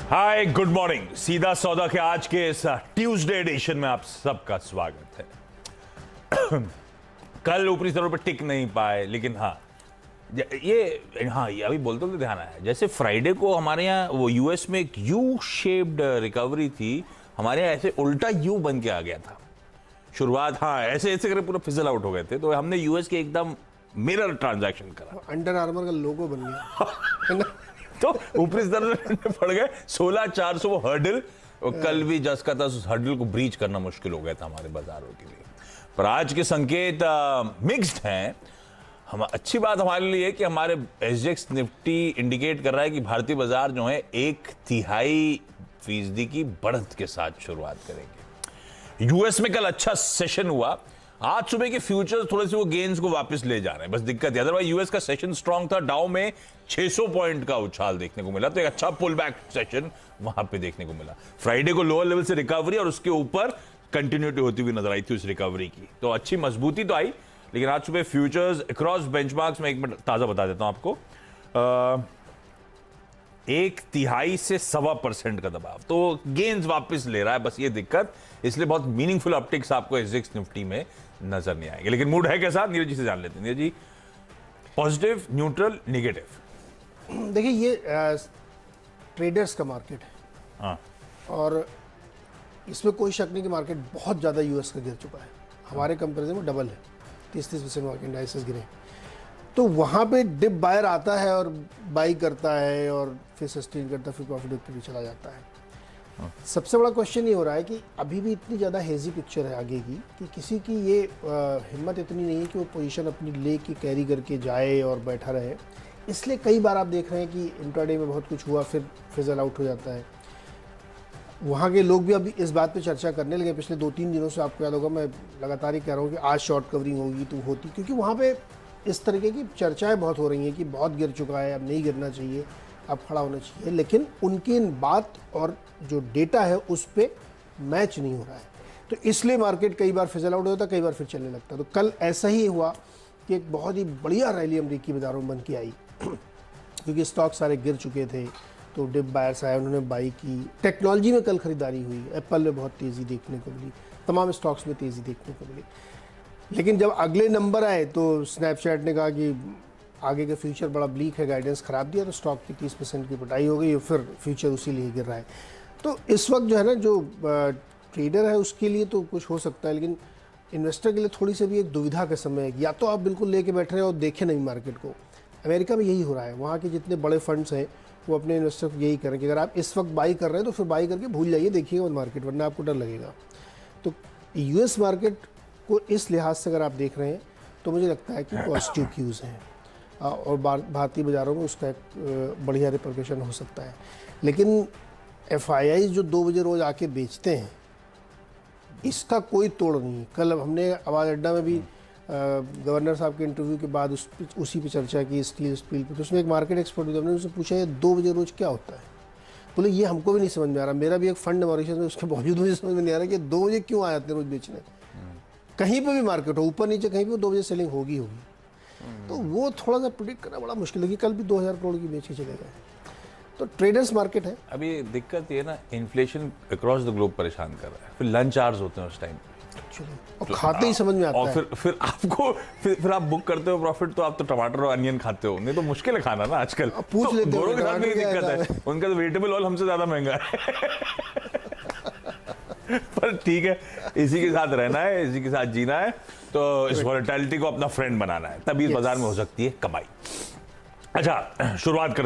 हाय, good morning. सीधा सौदा के आज के इस ट्यूसडे एडिशन में आप सबका स्वागत है। कल ऊपरी स्तरों पर टिक नहीं पाए, लेकिन ये अभी बोलते हुए ध्यान आया, जैसे फ्राइडे को हमारे यहाँ वो यूएस में एक यू शेप्ड रिकवरी थी, हमारे यहाँ ऐसे उल्टा यू बन के आ गया था शुरुआत। ऐसे ऐसे करके पूरा फिजल आउट हो गए थे, तो हमने यूएस के एकदम मिरर ट्रांजैक्शन करा, अंडर आर्मर का लोगो बन गया। तो ऊपरी स्तर में पड़ गए 16,400 वो हर्डल, और कल भी जस का था उस हर्डल को ब्रीच करना मुश्किल हो गया था हमारे बाजारों के लिए। पर आज के संकेत मिक्स्ड हैं। हम अच्छी बात हमारे लिए कि हमारे एसजेएक्स निफ्टी इंडिकेट कर रहा है कि भारतीय बाजार जो है 1/3% की बढ़त के साथ शुरुआत करेंगे। यूएस में कल अच्छा सेशन हुआ, आज सुबह के फ्यूचर्स थोड़े से वो गेन्स को वापस ले जा रहे हैं, बस दिक्कत है। अदरवाइज यूएस का सेशन स्ट्रांग था, डाउ में 600 पॉइंट का उछाल देखने को मिला, तो एक अच्छा पुल बैक सेशन वहां पे देखने को मिला। फ्राइडे को लोअर लेवल से रिकवरी और उसके ऊपर कंटिन्यूटी होती हुई नजर आई थी उस रिकवरी की, तो अच्छी मजबूती तो आई। लेकिन आज सुबह फ्यूचर्स अक्रॉस बेंचमार्क्स में, एक मिनट ताजा बता देता हूं आपको, 1/3 से 1.25% का दबाव, तो गेन्स वापस ले रहा है, बस ये दिक्कत। इसलिए बहुत मीनिंगफुल अपटिक्स आपको एसजेएक्स निफ्टी में नजर नहीं आएंगे। लेकिन मूड है कैसा, नीरज जी से जान लेते हैं। Neeraj ji, positive, neutral, negative? देखिए, ये ट्रेडर्स का मार्केट है। हाँ, और इसमें कोई शक नहीं कि मार्केट बहुत ज़्यादा यूएस का गिर चुका है, हमारे कंपेरिजन में डबल है, 30% मार्केट इंडाइसेस गिरे। तो वहाँ पे डिप बायर आता है और बाई करता है और फिर सस्टेन करता है, फिर प्रॉफिट भी चला जाता है। सबसे बड़ा क्वेश्चन ये हो रहा है कि अभी भी इतनी ज़्यादा हेजी पिक्चर है आगे की कि किसी की ये हिम्मत इतनी नहीं है कि वो पोजीशन अपनी ले के कैरी करके जाए और बैठा रहे। इसलिए कई बार आप देख रहे हैं कि इंट्राडे में बहुत कुछ हुआ, फिर फिजल आउट हो जाता है। वहाँ के लोग भी अभी इस बात पे चर्चा करने लगे। पिछले 2-3 दिनों से आपको याद होगा, मैं लगातार ही कह रहा हूँ कि आज शॉर्ट कवरिंग होगी तो होती, क्योंकि वहाँ पे इस तरीके की चर्चाएं बहुत हो रही हैं कि बहुत गिर चुका है, अब नहीं गिरना चाहिए, अब खड़ा होना चाहिए। लेकिन उनकी बात और जो डेटा है उस पर मैच नहीं हो रहा है, तो इसलिए मार्केट कई बार फिजल आउट होता है, कई बार फिर चलने लगता है। तो कल ऐसा ही हुआ कि एक बहुत ही बढ़िया रैली अमेरिकी बाजारों में बन के आई, क्योंकि स्टॉक सारे गिर चुके थे, तो डिप बायर्स आए, उन्होंने बाई की। टेक्नोलॉजी में कल खरीदारी हुई, एप्पल में बहुत तेज़ी देखने को मिली, तमाम स्टॉक्स में तेज़ी देखने को मिली। लेकिन जब अगले नंबर आए तो स्नैपचैट ने कहा कि आगे का फ्यूचर बड़ा ब्लीक है, गाइडेंस खराब दिया, तो स्टॉक की 30% की पिटाई हो गई, फिर फ्यूचर उसी लिए गिर रहा है। तो इस वक्त जो है ना, जो ट्रेडर है उसके लिए तो कुछ हो सकता है, लेकिन इन्वेस्टर के लिए थोड़ी सी भी एक दुविधा का समय है। या तो आप बिल्कुल लेके बैठ रहे हो और देखें नहीं मार्केट को। अमेरिका में यही हो रहा है, वहाँ के जितने बड़े फंड्स हैं वो अपने इन्वेस्टर को यही करें कि अगर आप इस वक्त बाई कर रहे हैं तो फिर बाई करके भूल जाइए, देखिएगा मार्केट, वरना आपको डर लगेगा। तो यूएस मार्केट को इस लिहाज से अगर आप देख रहे हैं तो मुझे लगता है कि पॉजिटिव क्यूज़ हैं, और भारतीय बाज़ारों में उसका एक बढ़िया रिपरकशन हो सकता है। लेकिन एफआईआई जो 2 बजे रोज़ आके बेचते हैं, इसका कोई तोड़ नहीं। कल हमने आवाज़ अड्डा में भी गवर्नर साहब के इंटरव्यू के बाद उसी पे चर्चा की, स्टील पे, तो उसमें एक मार्केट एक्सपर्ट भी, हमने उससे पूछा ये 2 बजे रोज़ क्या होता है। बोले ये हमको भी नहीं समझ में आ रहा, मेरा भी एक फंड मॉरिशस में, उसके बावजूद मुझे समझ में नहीं आ रहा कि 2 बजे क्यों आ जाते हैं रोज़ बेचने। कहीं पर भी मार्केट हो, ऊपर नीचे कहीं पर 2 बजे सेलिंग होगी। तो वो थोड़ा सा प्रिडिक्ट करना बड़ा मुश्किल है कि कल भी 2000 करोड़ की बेच के चले गए। तो ट्रेडर्स मार्केट है। अभी दिक्कत ये ना, इन्फ्लेशन अक्रॉस द ग्लोब परेशान कर रहा है, फिर लंच आवर्स होते हैं उस टाइम, और खाते ही समझ में आता है। और फिर आपको फिर आप बुक करते हो प्रॉफिट, तो आप तो टमाटर और अनियन खाते हो, नहीं तो मुश्किल है खाना ना आजकल। पूछ तो लेते गोरों के साथ भी दिक्कत है, उनका तो वेजिटेबल ऑयल हमसे ज्यादा महंगा है। पर ठीक है, इसी के साथ रहना है, इसी के साथ जीना है, तो इस वॉलेटिलिटी को अपना फ्रेंड बनाना है, तभी इस बाजार में हो सकती है कमाई। अच्छा, शुरुआत कर